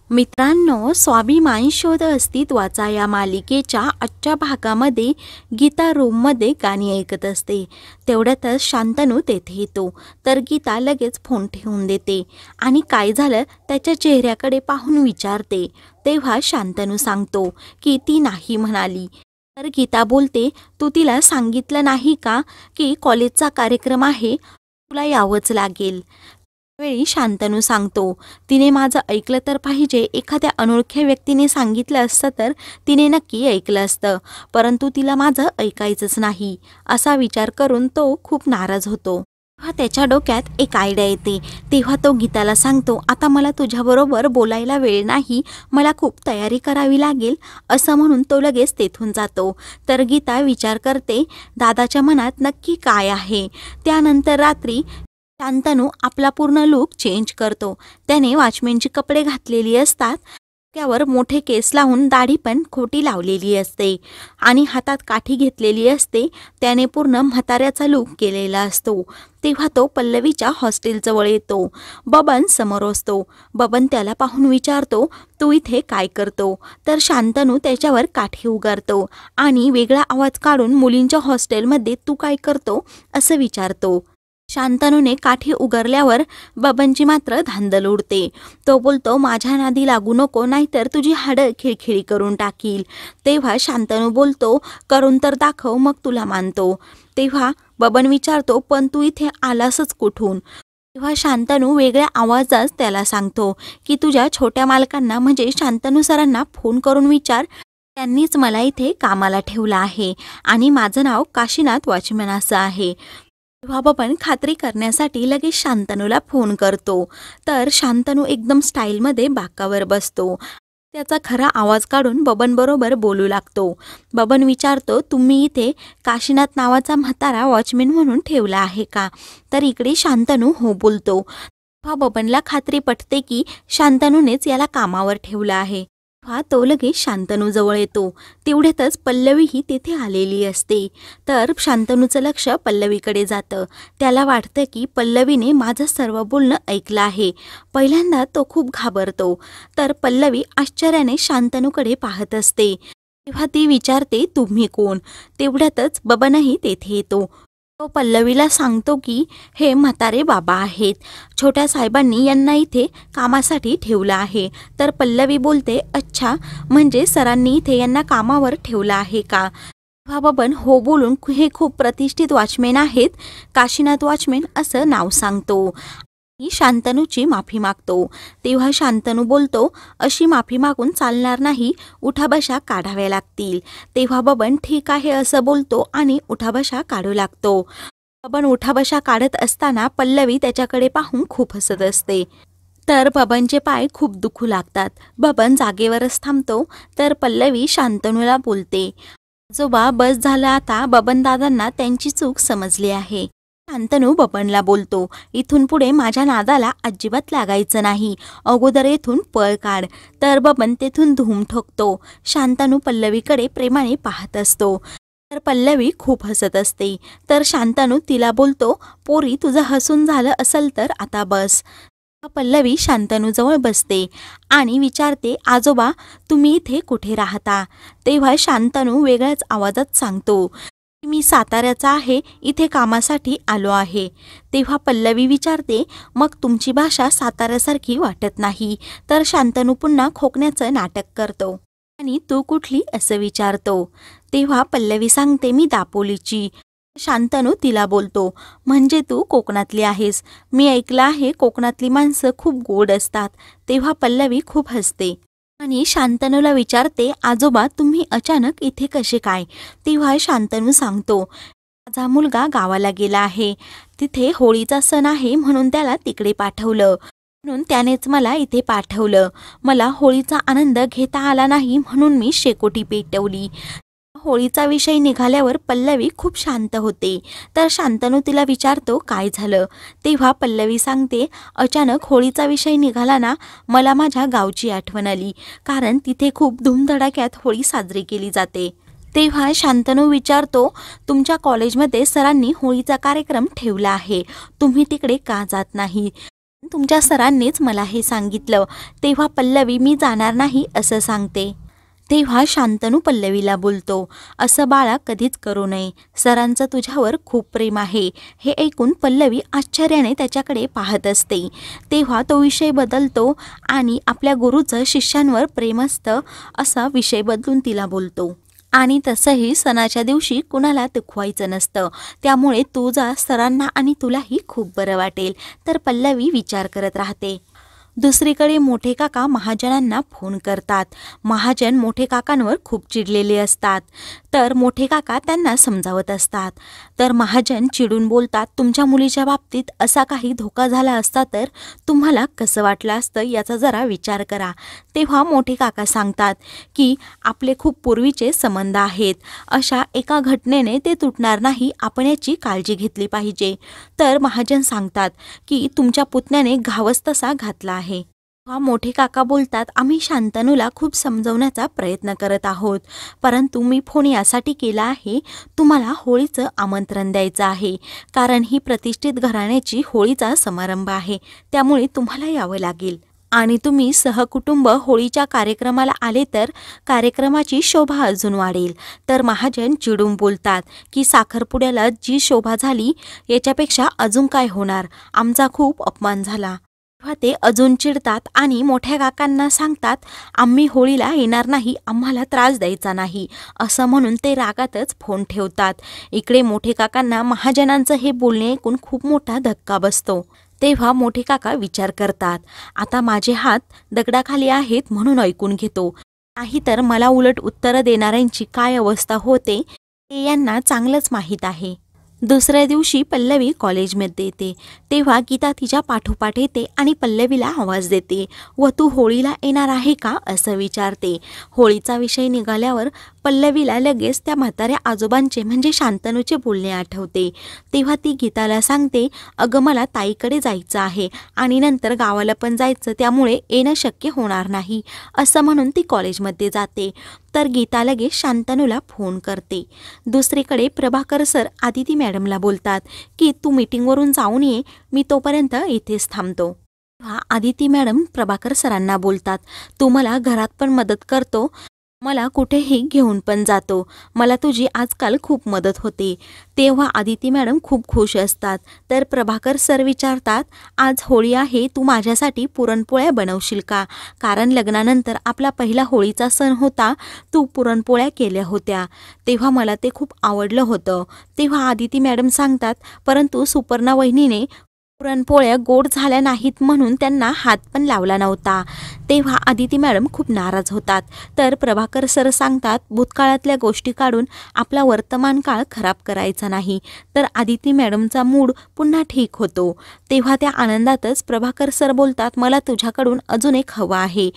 मित्रांनो, स्वाभिमान शोध अस्तित्वाचा या मालिकेच्या आजच्या भागामध्ये गीता रूममध्ये गाणी ऐकत असते. तेवढ्यातच शांतनू तेथे येतो. तर गीता लगेच फोन ठेवून देते आणि काय झालं त्याच्या चेहऱ्याकडे पाहून विचारते. तेव्हा शांतनू सांगतो की ती नाही म्हणाली. तर गीता बोलते, तू तिला सांगितलं नाही का की कॉलेजचा कार्यक्रम आहे, तुला यावंच लागेल. वेळी शांतनू सांगतो, तिने माझं ऐकलं तर पाहिजे. एखाद्या अनोळख्या व्यक्तीने सांगितलं असतं तर तिने नक्की ऐकलं असतं, परंतु तिला माझं ऐकायचंच नाही. असा विचार करून तो खूप नाराज होतो. तेव्हा त्याच्या डोक्यात एक आयडिया येते. तेव्हा तो गीताला सांगतो, आता मला तुझ्याबरोबर बोलायला वेळ नाही, मला खूप तयारी करावी लागेल. असं म्हणून तो लगेच तेथून जातो. तर गीता विचार करते, दादाच्या मनात नक्की काय आहे. त्यानंतर रात्री शांतनू आपला पूर्ण लूक चेंज करतो. त्याने वॉचमॅनची कपडे घातलेली असतात, त्यावर मोठे केस लावून दाढी पण खोटी लावलेली असते आणि हातात काठी घेतलेली असते. त्याने पूर्ण म्हाताऱ्याचा लूक केलेला असतो. तेव्हा तो पल्लवीच्या हॉस्टेलजवळ येतो. बबन समोर असतो. बबन त्याला पाहून विचारतो, तू इथे काय करतो. तर शांतनू त्याच्यावर काठी उगारतो आणि वेगळा आवाज काढून मुलींच्या हॉस्टेलमध्ये तू काय करतो असं विचारतो. शांतनूने काठी उगारल्यावर बबनची मात्र धांदल उडते. तो बोलतो, माझ्या नादी लागू नको, नाहीतर तुझी हाडं खिळखिळी करून टाकील. तेव्हा शांतनू बोलतो, करून तर दाखव, मग तुला मानतो. तेव्हा बबन विचारतो, पण तू इथे आलासच कुठून. तेव्हा शांतनू वेगळ्या आवाजात त्याला सांगतो की तुझ्या छोट्या मालकांना म्हणजे शांतनू सरांना फोन करून विचार, त्यांनीच मला इथे कामाला ठेवलं आहे आणि माझं नाव काशीनाथ वॉचमॅन असं आहे. तेव्हा बबन खात्री करण्यासाठी लगेच शांतनूला फोन करतो. तर शांतनू एकदम स्टाईलमध्ये बाकावर बसतो. त्याचा खरा आवाज काढून बबन बरोबर बोलू लागतो. बबन विचारतो, तुम्ही इथे काशीनाथ नावाचा म्हातारा वॉचमॅन म्हणून ठेवला आहे का. तर इकडे शांतनू हो बोलतो. तेव्हा बबनला खात्री पटते की शांतनूनेच याला कामावर ठेवलं आहे. तेव्हा तो लगेच शांतनूजवळ येतो. तेवढ्यातच पल्लवीही तेथे आलेली असते. तर शांतनूचं लक्ष पल्लवीकडे जातं. त्याला वाटतं की पल्लवीने माझं सर्व बोलणं ऐकलं आहे. पहिल्यांदा तो खूप घाबरतो. तर पल्लवी आश्चर्याने शांतनूकडे पाहत असते. तेव्हा ती विचारते, तुम्ही कोण. तेवढ्यातच बबनही तेथे येतो. तो पल्लवीला सांगतो की हे म्हातारे बाबा आहेत, छोट्या साहेबांनी यांना इथे कामासाठी ठेवलं आहे. तर पल्लवी बोलते, अच्छा, म्हणजे सरांनी इथे यांना कामावर ठेवलं आहे का. तेव्हा बबन हो बोलून हे खूप प्रतिष्ठित वॉचमॅन आहेत, काशीनाथ वॉचमॅन असं नाव सांगतो. ही शांतनूची माफी मागतो. तेव्हा शांतनू बोलतो, अशी माफी मागून चालणार नाही, उठाबशा काढाव्या लागतील. तेव्हा बबन ठीक आहे असं बोलतो आणि उठाबशा काढू लागतो. बबन उठाबशा काढत असताना पल्लवी त्याच्याकडे पाहून खूप हसत असते. तर बबनचे पाय खूप दुखू लागतात. बबन जागेवरच थांबतो. तर पल्लवी शांतनूला बोलते, आजोबा बस झालं आता, बबन दादांना त्यांची चूक समजली आहे. शांतनू बबनला बोलतो, इथून पुढे माझ्या नादाला अजिबात लागायचं नाही, अगोदर येथून पळ काढ. तर बबन तेथून धूम ठोकतो. शांतनू पल्लवीकडे प्रेमाने पाहत असतो. तर पल्लवी खूप हसत असते. तर शांतनू तिला बोलतो, पोरी तुझं हसून झालं असेल तर आता बस. पल्लवी शांतनूजवळ बसते आणि विचारते, आजोबा तुम्ही इथे कुठे राहता. तेव्हा शांतनू वेगळ्याच आवाजात सांगतो, मी साताऱ्याचा आहे, इथे कामासाठी आलो आहे. तेव्हा पल्लवी विचारते, मग तुमची भाषा साताऱ्यासारखी वाटत नाही. तर शांतनू पुन्हा खोकण्याचं नाटक करतो आणि तू कुठली असं विचारतो. तेव्हा पल्लवी सांगते, मी दापोलीची. शांतनू तिला बोलतो, म्हणजे तू कोकणातली आहेस, मी ऐकलं आहे कोकणातली माणसं खूप गोड असतात. तेव्हा पल्लवी खूप हसते आणि शांतनूला विचारते, आजोबा तुम्ही अचानक इथे कसे काय. तेव्हा शांतनू सांगतो, माझा मुलगा गावाला गेला आहे, तिथे होळीचा सण आहे म्हणून त्याला तिकडे पाठवलं, म्हणून त्यानेच मला इथे पाठवलं. मला होळीचा आनंद घेता आला नाही म्हणून मी शेकोटी पेटवली. होळीचा विषय निघाल्यावर पल्लवी खूप शांत होते. तर शांतनू तिला विचारतो, काय झालं. तेव्हा पल्लवी सांगते, अचानक होळीचा विषय निघाला ना, मला माझ्या गावची आठवण आली, कारण तिथे खूप धूमधडाक्यात होळी साजरी केली जाते. तेव्हा शांतनू विचारतो, तुमच्या कॉलेजमध्ये सरांनी होळीचा कार्यक्रम ठेवला आहे, तुम्ही तिकडे का जात नाही. तुमच्या सरांनीच मला हे सांगितलं. तेव्हा पल्लवी मी जाणार नाही असं सांगते. तेव्हा शांतनू पल्लवीला बोलतो, असं बाळा कधीच करू नये. सरांचं तुझ्यावर खूप प्रेम आहे. हे ऐकून पल्लवी आश्चर्याने त्याच्याकडे पाहत असते. तेव्हा तो विषय बदलतो आणि आपल्या गुरुचं शिष्यांवर प्रेम असतं असा विषय बदलून तिला बोलतो. आणि तसंही सणाच्या दिवशी कुणाला दुखवायचं नसतं, त्यामुळे तू जा, सरांना आणि तुलाही खूप बरं वाटेल. तर पल्लवी विचार करत राहते. दुसरीकडे मोठे काका महाजनांना फोन करतात. महाजन मोठे काकांवर खूप चिडलेले असतात. तर मोठे काका त्यांना समजावत असतात. तर महाजन चिडून बोलतात, तुमच्या मुलीच्या बाबतीत असा काही धोका झाला असता तर तुम्हाला कसं वाटलं असतं याचा जरा विचार करा. तेव्हा मोठे काका सांगतात की आपले खूप पूर्वीचे संबंध आहेत. अशा एका घटनेने ते तुटणार नाही, आपण याची काळजी घेतली पाहिजे. तर महाजन सांगतात की तुमच्या पुतण्याने घावच तसा घातला आहे. मोठे काका बोलतात, आम्ही शांतनूला खूप समजवण्याचा प्रयत्न करत आहोत, परंतु मी फोन यासाठी केला आहे, तुम्हाला होळीचं आमंत्रण द्यायचं आहे. कारण ही प्रतिष्ठित घराण्याची होळीचा समारंभ आहे, त्यामुळे तुम्हाला यावं लागेल. आणि तुम्ही सहकुटुंब होळीच्या कार्यक्रमाला आले तर कार्यक्रमाची शोभा अजून वाढेल. तर महाजन चिडून बोलतात की साखरपुड्याला जी शोभा झाली याच्यापेक्षा अजून काय होणार, आमचा खूप अपमान झाला. तेव्हा ते अजून चिडतात आणि मोठ्या काकांना सांगतात, आम्ही होळीला येणार नाही, आम्हाला त्रास द्यायचा नाही असं म्हणून ते रागातच फोन ठेवतात. इकडे मोठे काकांना महाजनांचं हे बोलणे ऐकून खूप मोठा धक्का बसतो. तेव्हा मोठे काका विचार करतात, आता माझे हात दगडाखाली आहेत म्हणून ऐकून घेतो, नाहीतर मला उलट उत्तरं देणाऱ्यांची काय अवस्था होते ते यांना चांगलंच माहीत आहे. दुसऱ्या दिवशी पल्लवी कॉलेजमध्ये येते. तेव्हा गीता तिच्या पाठोपाठ येते आणि पल्लवीला आवाज देते व तू होळीला येणार आहे का असं विचारते. होळीचा विषय निघाल्यावर पल्लवीला लगेच त्या म्हाताऱ्या आजोबांचे म्हणजे शांतनूचे बोलणे आठवते. तेव्हा ती गीताला सांगते, अगं मला ताईकडे जायचं आहे आणि नंतर गावाला पण जायचं, त्यामुळे येणं शक्य होणार नाही असं म्हणून ती कॉलेजमध्ये जाते. तर गीता लगेच शांतनूला फोन करते. दुसरीकडे प्रभाकर सर आदिती मॅडमला बोलतात की तू मीटिंगवरून जाऊन ये, मी तोपर्यंत इथेच थांबतो. आदिती मॅडम प्रभाकर सरांना बोलतात, तू मला घरात पण मदत करतो, मला कुठेही घेऊन पण जातो, मला तुझी आजकाल खूप मदत होते. तेव्हा आदिती मॅडम खूप खुश असतात. तर प्रभाकर सर विचारतात, आज होळी आहे, तू माझ्यासाठी पुरणपोळ्या बनवशील का, कारण लग्नानंतर आपला पहिला होळीचा सण होता, तू पुरणपोळ्या केल्या होत्या, तेव्हा मला ते खूप आवडलं होतं. तेव्हा आदिती मॅडम सांगतात, परंतु सुपर्णा वहिनीने पुरणपोळ्या गोड झाल्या नाहीत म्हणून त्यांना हात पण लावला नव्हता. तेव्हा आदिती मॅडम खूप नाराज होतात. तर प्रभाकर सर सांगतात, भूतकाळातल्या गोष्टी काढून आपला वर्तमान काळ खराब करायचा नाही. तर आदिती मॅडमचा मूड पुन्हा ठीक होतो. तेव्हा त्या आनंदातच प्रभाकर सर बोलतात, मला तुझ्याकडून अजून एक हवं आहे,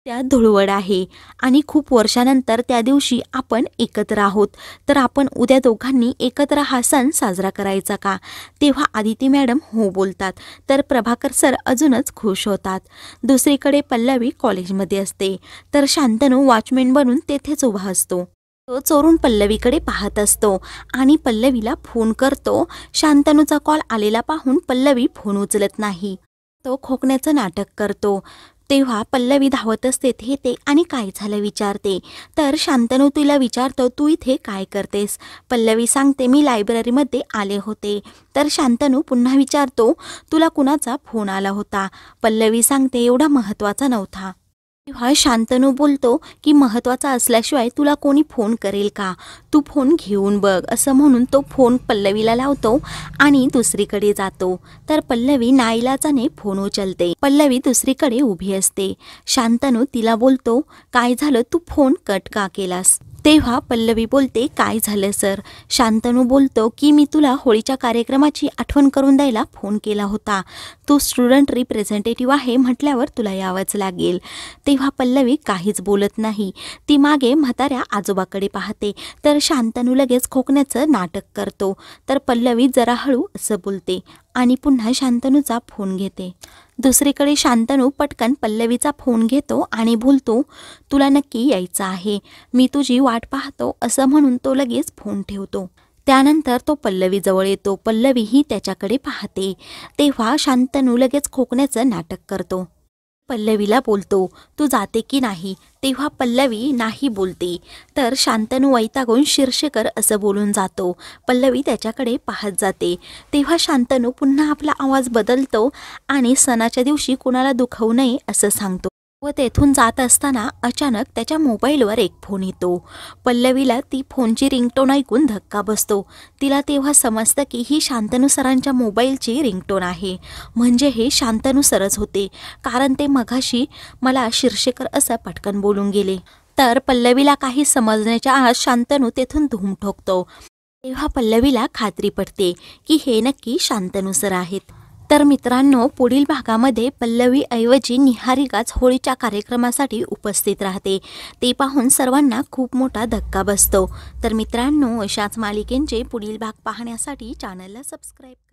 त्या धुळवड आहे आणि खूप वर्षानंतर त्या दिवशी आपण एकत्र आहोत, तर आपण उद्या दोघांनी एकत्र हा सण साजरा करायचा का. तेव्हा आदिती मॅडम हो बोलतात. तर प्रभाकर सर अजूनच खुश होतात. दुसरीकडे पल्लवी कॉलेजमध्ये असते. तर शांतनू वॉचमॅन बनून तेथेच उभा असतो. तो चोरून पल्लवीकडे पाहत असतो आणि पल्लवीला फोन करतो. शांतनूचा कॉल आलेला पाहून पल्लवी फोन उचलत नाही. तो खोकण्याचं नाटक करतो. तेव्हा पल्लवी धावत असते येते आणि काय झालं विचारते. तर शांतनू तिला विचारतो, तू इथे काय करतेस. पल्लवी सांगते, मी लायब्ररीमध्ये आले होते. तर शांतनू पुन्हा विचारतो, तुला कुणाचा फोन आला होता. पल्लवी सांगते, एवढा महत्त्वाचा नव्हता. तेव्हा शांतनू बोलतो की महत्त्वाचा असल्याशिवाय तुला कोणी फोन करेल का, तू फोन घेऊन बघ असं म्हणून तो फोन पल्लवीला लावतो आणि दुसरीकडे जातो. तर पल्लवी नाईलाजाने फोन उचलते. पल्लवी दुसरीकडे उभी असते. शांतनू तिला बोलतो, काय झालं, तू फोन कट का केलास. तेव्हा पल्लवी बोलते, काय झालं सर. शांतनू बोलतो की मी तुला होळीच्या कार्यक्रमाची आठवण करून द्यायला फोन केला होता, तू स्टुडंट रिप्रेझेंटेटिव्ह आहे म्हटल्यावर तुला यावंच लागेल. तेव्हा पल्लवी काहीच बोलत नाही. ती मागे म्हाताऱ्या आजोबाकडे पाहते. तर शांतनू लगेच खोकण्याचं नाटक करतो. तर पल्लवी जरा हळू असं बोलते आणि पुन्हा शांतनूचा फोन घेते. दुसरीकडे शांतनू पटकन पल्लवीचा फोन घेतो आणि बोलतो, तुला नक्की यायचं आहे, मी तुझी वाट पाहतो असं म्हणून तो लगेच फोन ठेवतो. त्यानंतर तो पल्लवीजवळ येतो. पल्लवीही त्याच्याकडे पाहते. तेव्हा शांतनू लगेच खोकण्याचं नाटक करतो. पल्लवीला बोलतो, तू जाते की नाही? तेव्हा पल्लवी नाही बोलते. तर शांतनू वैतागून शिरशेकर असं बोलून जातो. पल्लवी त्याच्याकडे पाहत जाते. तेव्हा शांतनू पुन्हा आपला आवाज बदलतो आणि सणाच्या दिवशी कुणाला दुखवू नये असं सांगतो. व तेथून जात असताना अचानक त्याच्या मोबाईलवर एक फोन येतो. पल्लवीला ती फोनची रिंगटोन ऐकून धक्का बसतो. तिला तेव्हा समजतं की ही शांतनू सरांच्या मोबाईलची रिंगटोन आहे. म्हणजे हे शांतनू सरच होते, कारण ते मघाशी मला शिरशेकर असं पटकन बोलून गेले. तर पल्लवीला काही समजण्याच्या आत शांतनू तेथून धूम ठोकतो. तेव्हा पल्लवीला खात्री पडते की हे नक्की शांतनू सर आहेत. तर मित्रांनो, पुढील भागामध्ये पल्लवीऐवजी निहारिकाच होळीच्या कार्यक्रमासाठी उपस्थित राहते. ते पाहून सर्वांना खूप मोठा धक्का बसतो. तर मित्रांनो, अशाच मालिकेंचे पुढील भाग पाहण्यासाठी चॅनलला सबस्क्राईब